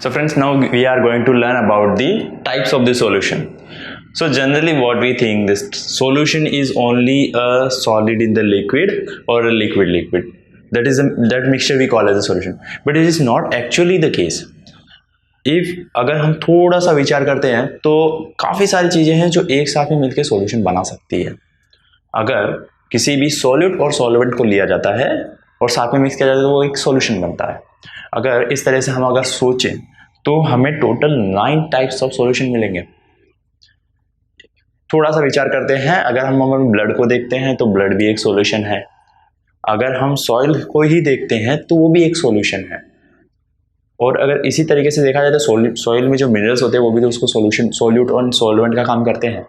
So friends, now we are going to learn about the types of the solution. So generally what we think, this solution is only a solid in the liquid or a liquid. That mixture we call as a solution. But it is not actually the case. अगर हम थोड़ा सा विचार करते हैं तो काफ़ी सारी चीज़ें हैं जो एक साथ में मिलकर सॉल्यूशन बना सकती है। अगर किसी भी सॉल्यूट और सॉल्वेंट को लिया जाता है और साथ में मिक्स किया जाता है तो वो एक सॉल्यूशन बनता है। अगर इस तरह से हम अगर सोचें तो हमें टोटल 9 टाइप्स ऑफ सॉल्यूशन मिलेंगे। थोड़ा सा विचार करते हैं, अगर हम ब्लड को देखते हैं तो ब्लड भी एक सॉल्यूशन है। अगर हम सॉइल को ही देखते हैं तो वो भी एक सॉल्यूशन है। और अगर इसी तरीके से देखा जाए तो सॉइल में जो मिनरल्स होते हैं वो भी तो उसको सॉल्यूट और सॉल्वेंट का काम करते हैं।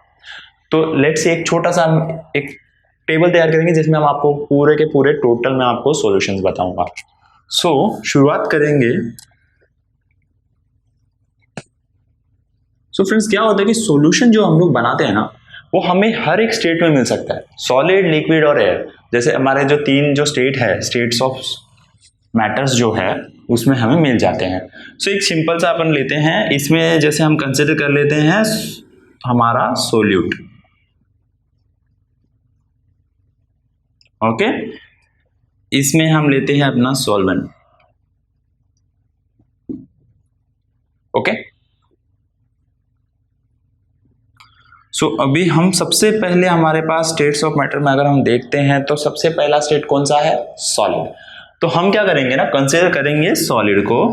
तो लेट्स से एक छोटा सा एक टेबल तैयार करेंगे जिसमें हम आपको पूरे के पूरे टोटल में आपको सॉल्यूशंस बताऊंगा। शुरुआत करेंगे। फ्रेंड्स, क्या होता है कि सॉल्यूशन जो हम लोग बनाते हैं ना वो हमें हर एक स्टेट में मिल सकता है, सॉलिड, लिक्विड और एयर। जैसे हमारे जो 3 जो स्टेट है, स्टेट्स ऑफ मैटर्स जो है उसमें हमें मिल जाते हैं। एक सिंपल सा अपन लेते हैं, इसमें जैसे हम कंसिडर कर लेते हैं हमारा सोल्यूट। ओके, इसमें हम लेते हैं अपना सॉल्वेंट। ओके, अभी हम सबसे पहले हमारे पास स्टेट्स ऑफ मैटर में अगर हम देखते हैं तो सबसे पहला स्टेट कौन सा है? सॉलिड। तो हम क्या करेंगे ना, कंसीडर करेंगे सॉलिड को।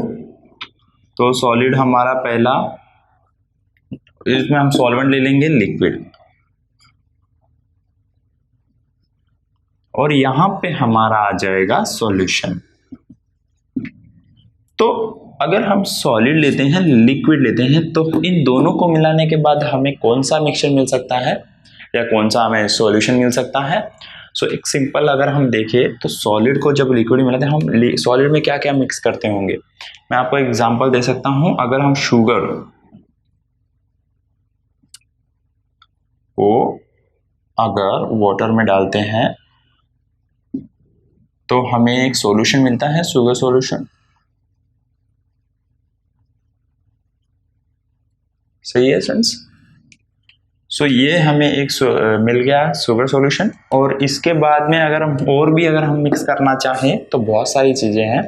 तो सॉलिड हमारा पहला, इसमें हम सॉल्वेंट ले लेंगे लिक्विड, और यहां पे हमारा आ जाएगा सॉल्यूशन। तो अगर हम सॉलिड लेते हैं, लिक्विड लेते हैं, तो इन दोनों को मिलाने के बाद हमें कौन सा मिक्सचर मिल सकता है या कौन सा हमें सॉल्यूशन मिल सकता है? एक सिंपल अगर हम देखें तो सॉलिड को जब लिक्विड मिलाते हैं, हम सॉलिड में क्या क्या मिक्स करते होंगे। मैं आपको एग्जांपल दे सकता हूं। अगर हम शुगर को अगर वाटर में डालते हैं तो हमें एक सॉल्यूशन मिलता है, शुगर सॉल्यूशन। सही है फ्रेंड्स? ये हमें एक मिल गया शुगर सॉल्यूशन। और इसके बाद में अगर हम मिक्स करना चाहें तो बहुत सारी चीजें हैं।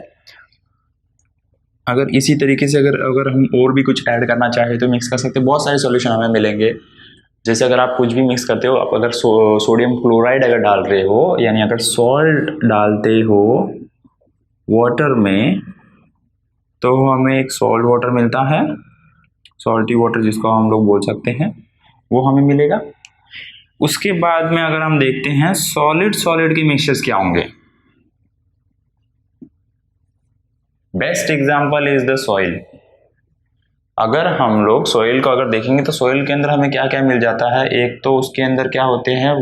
अगर इसी तरीके से अगर हम और भी कुछ ऐड करना चाहें तो मिक्स कर सकते हैं, बहुत सारे सॉल्यूशन हमें मिलेंगे। जैसे अगर आप कुछ भी मिक्स करते हो, आप अगर सोडियम क्लोराइड अगर डाल रहे हो, यानी अगर सॉल्ट डालते हो वाटर में, तो हमें एक सॉल्ट वाटर मिलता है, सॉल्टी वाटर जिसको हम लोग बोल सकते हैं, वो हमें मिलेगा। उसके बाद में अगर हम देखते हैं सॉलिड के मिक्सचर्स क्या होंगे। Best example is the soil. अगर हम लोग सॉइल को अगर देखेंगे तो सॉइल के अंदर हमें क्या क्या मिल जाता है। एक तो उसके अंदर क्या होते हैं,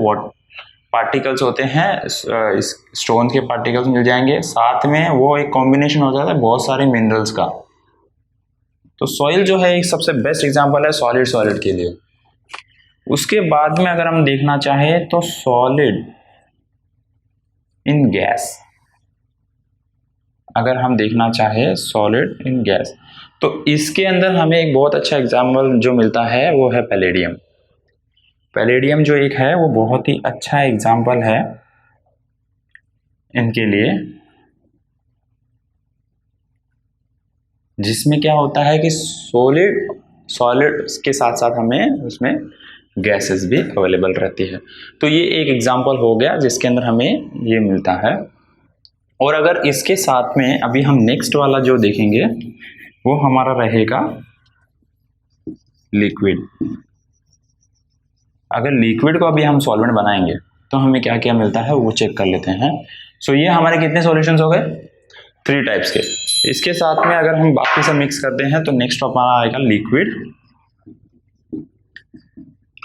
पार्टिकल्स होते हैं, स्टोन के पार्टिकल्स मिल जाएंगे। साथ में वो एक कॉम्बिनेशन हो जाता है बहुत सारे मिनरल्स का। तो सॉइल जो है एक सबसे बेस्ट एग्जांपल है सॉलिड के लिए। उसके बाद में अगर हम देखना चाहें तो सॉलिड इन गैस, अगर हम देखना चाहें सॉलिड इन गैस, तो इसके अंदर हमें एक बहुत अच्छा एग्जांपल जो मिलता है वो है पैलेडियम। पैलेडियम जो एक है वो बहुत ही अच्छा एग्जांपल है इनके लिए, जिसमें क्या होता है कि सॉलिड के साथ साथ हमें उसमें गैसेस भी अवेलेबल रहती है। तो ये एक एग्जांपल हो गया जिसके अंदर हमें ये मिलता है। और अगर इसके साथ में अभी हम नेक्स्ट वाला जो देखेंगे वो हमारा रहेगा लिक्विड। अगर लिक्विड को अभी हम सॉल्वेंट बनाएंगे तो हमें क्या क्या मिलता है वो चेक कर लेते हैं। ये हमारे कितने सॉल्यूशंस हो गए? 3 टाइप्स के। इसके साथ में अगर हम बाकी सब मिक्स करते हैं तो नेक्स्ट हमारा आएगा लिक्विड।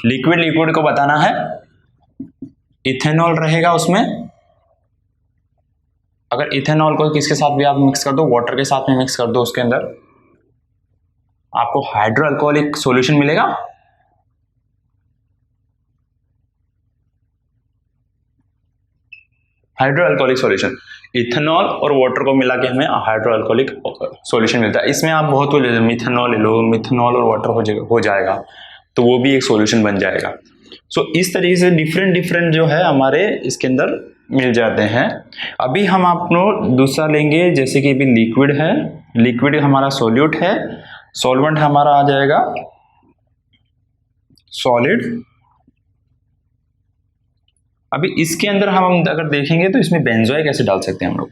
लिक्विड को बताना है, इथेनॉल रहेगा उसमें। अगर इथेनॉल को किसके साथ भी आप मिक्स कर दो, वाटर के साथ में मिक्स कर दो, उसके अंदर आपको हाइड्रोअल्कोहलिक सॉल्यूशन मिलेगा। हाइड्रोअल्कोहलिक सॉल्यूशन, इथेनॉल और वाटर को मिला के हमें हाइड्रोअल्कोहलिक सॉल्यूशन मिलता है। इसमें आप बहुत मिथेनॉल ले लो, मिथेनॉल और वाटर हो जाएगा तो वो भी एक सॉल्यूशन बन जाएगा। सो इस तरीके से डिफरेंट जो है हमारे इसके अंदर मिल जाते हैं। अभी हम आपको दूसरा लेंगे, जैसे कि अभी लिक्विड है, लिक्विड हमारा सॉल्यूट है, सॉल्वेंट हमारा आ जाएगा सॉलिड। अभी इसके अंदर हम अगर देखेंगे तो इसमें बेंजोइक एसिड डाल सकते हैं हम लोग।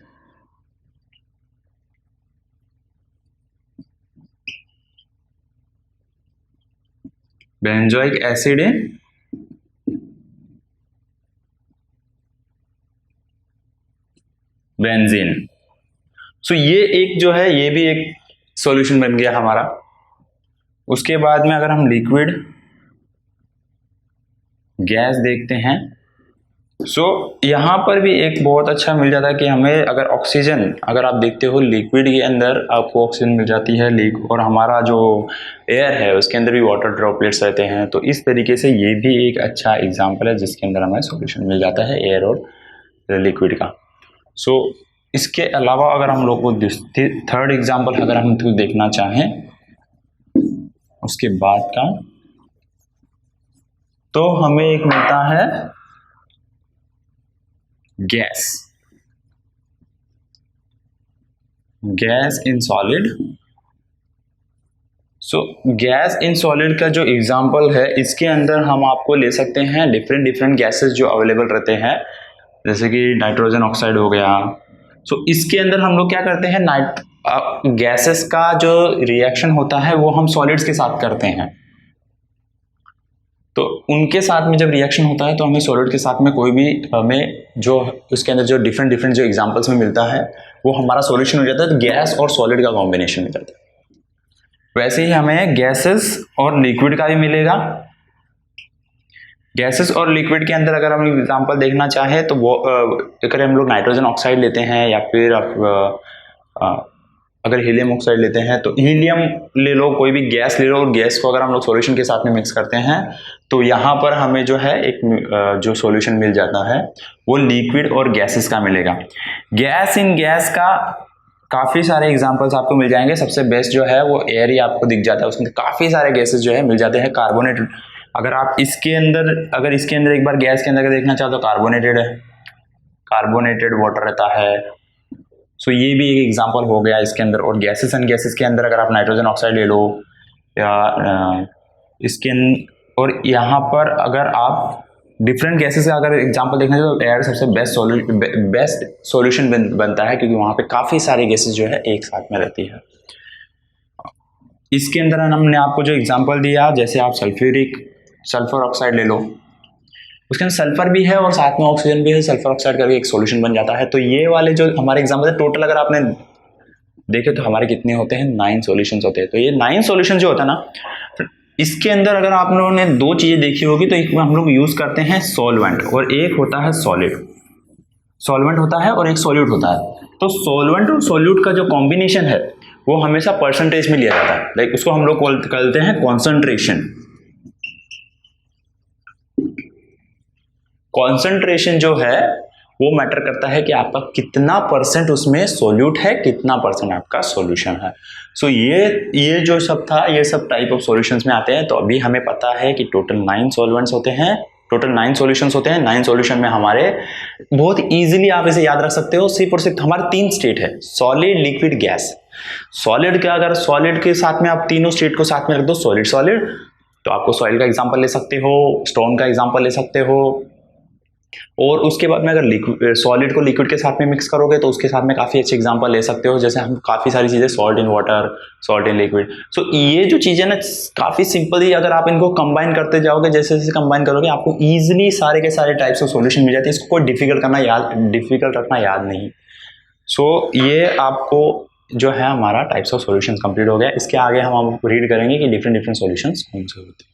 बेंजोइक एसिड है, बेंजीन। सो ये एक जो है ये भी एक सॉल्यूशन बन गया हमारा। उसके बाद में अगर हम लिक्विड गैस देखते हैं, सो यहाँ पर भी एक बहुत अच्छा मिल जाता है कि हमें अगर ऑक्सीजन, अगर आप देखते हो लिक्विड के अंदर आपको ऑक्सीजन मिल जाती है और हमारा जो एयर है उसके अंदर भी वाटर ड्रॉपलेट्स रहते हैं। तो इस तरीके से ये भी एक अच्छा एग्जांपल है जिसके अंदर हमें सॉल्यूशन मिल जाता है एयर और लिक्विड का। सो इसके अलावा अगर हम लोग को थर्ड एग्जाम्पल अगर हम देखना चाहें उसके बाद का, तो हमें एक मिलता है gas, gas in solid. So gas in solid का जो एग्जांपल है इसके अंदर हम आपको ले सकते हैं डिफरेंट गैसेस जो अवेलेबल रहते हैं, जैसे कि नाइट्रोजन ऑक्साइड हो गया। सो इसके अंदर हम लोग क्या करते हैं, गैसेस का जो रिएक्शन होता है वो हम सॉलिड्स के साथ करते हैं। तो उनके साथ में जब रिएक्शन होता है तो हमें सॉलिड के साथ में कोई भी हमें जो उसके अंदर जो डिफरेंट जो एग्जांपल्स में मिलता है वो हमारा सॉल्यूशन हो जाता है। तो गैस और सॉलिड का कॉम्बिनेशन हो जाता है। वैसे ही हमें गैसेस और लिक्विड का भी मिलेगा। गैसेस और लिक्विड के अंदर अगर हम एग्जांपल देखना चाहे तो वो अगर हम लोग नाइट्रोजन ऑक्साइड लेते हैं या फिर अगर हीलियम ऑक्साइड लेते हैं तो हीलियम ले लो, कोई भी गैस ले लो, और गैस को अगर हम लोग सॉल्यूशन के साथ में मिक्स करते हैं तो यहाँ पर हमें जो है एक जो सॉल्यूशन मिल जाता है वो लिक्विड और गैसेस का मिलेगा। गैस इन गैस का काफ़ी सारे एग्जांपल्स आपको मिल जाएंगे। सबसे बेस्ट जो है वो एयर ही आपको दिख जाता है, उसमें काफ़ी सारे गैसेस जो है मिल जाते हैं। कार्बोनेटेड, अगर आप इसके अंदर एक बार गैस के अंदर देखना चाहो तो कार्बोनेटेड है, कार्बोनेटेड वाटर रहता है। सो ये भी एक एग्जांपल हो गया इसके अंदर। और गैसेस एंड गैसेस के अंदर अगर आप नाइट्रोजन ऑक्साइड ले लो या और यहाँ पर अगर आप डिफरेंट गैसेस का अगर एग्जांपल देखना चाहिए तो एयर सबसे बेस्ट सॉल्यूशन बनता है, क्योंकि वहाँ पे काफ़ी सारी गैसेस जो है एक साथ में रहती है। इसके अंदर हमने आपको जो एग्जांपल दिया, जैसे आप सल्फर ऑक्साइड ले लो, उसके अंदर सल्फर भी है और साथ में ऑक्सीजन भी है, सल्फर ऑक्साइड का भी एक सॉल्यूशन बन जाता है। तो ये वाले जो हमारे एग्जांपल है टोटल अगर आपने देखे तो हमारे कितने होते हैं, 9 सॉल्यूशंस होते हैं। तो ये 9 सॉल्यूशन जो होता है ना, इसके अंदर अगर आप लोगों ने 2 चीजें देखी होगी तो एक में हम लोग यूज करते हैं सॉल्वेंट और एक होता है सॉलिड। सॉल्वेंट होता है और एक सॉल्यूट होता है। तो सॉल्वेंट और सॉल्यूट का जो कॉम्बिनेशन है वो हमेशा परसेंटेज में लिया जाता है। लाइक उसको हम लोग कहते हैं कॉन्सेंट्रेशन। कॉन्सेंट्रेशन जो है वो मैटर करता है कि आपका कितना परसेंट उसमें सॉल्यूट है, कितना परसेंट आपका सॉल्यूशन है। सो ये जो सब था, ये सब टाइप ऑफ सॉल्यूशंस में आते हैं। तो अभी हमें पता है कि टोटल 9 सॉल्वेंट्स होते हैं, टोटल 9 सॉल्यूशंस होते हैं। 9 सॉल्यूशन में हमारे बहुत इजीली आप इसे याद रख सकते हो, सिर्फ और सिर्फ हमारे 3 स्टेट है, सॉलिड, लिक्विड, गैस। सॉलिड का अगर सॉलिड के साथ में आप तीनों स्टेट को साथ में रख दो, सॉलिड, तो आपको सॉइल का एग्जाम्पल ले सकते हो, स्टोन का एग्जाम्पल ले सकते हो। और उसके बाद में अगर सॉलिड को लिक्विड के साथ में मिक्स करोगे तो उसके साथ में काफ़ी अच्छे एग्जांपल ले सकते हो, जैसे हम काफ़ी सारी चीज़ें salt in water, salt in liquid. So ये जो चीज़ें ना काफ़ी सिंपल ही, अगर आप इनको कंबाइन करते जाओगे, जैसे जैसे कंबाइन करोगे आपको ईजिली सारे के सारे टाइप्स ऑफ सॉल्यूशन मिल जाते हैं। इसको कोई डिफिकल्ट रखना याद नहीं। सो ये आपको जो है हमारा टाइप्स ऑफ सॉल्यूशंस कंप्लीट हो गया। इसके आगे हम रीड करेंगे कि डिफरेंट सॉल्यूशंस कौन से होते हैं।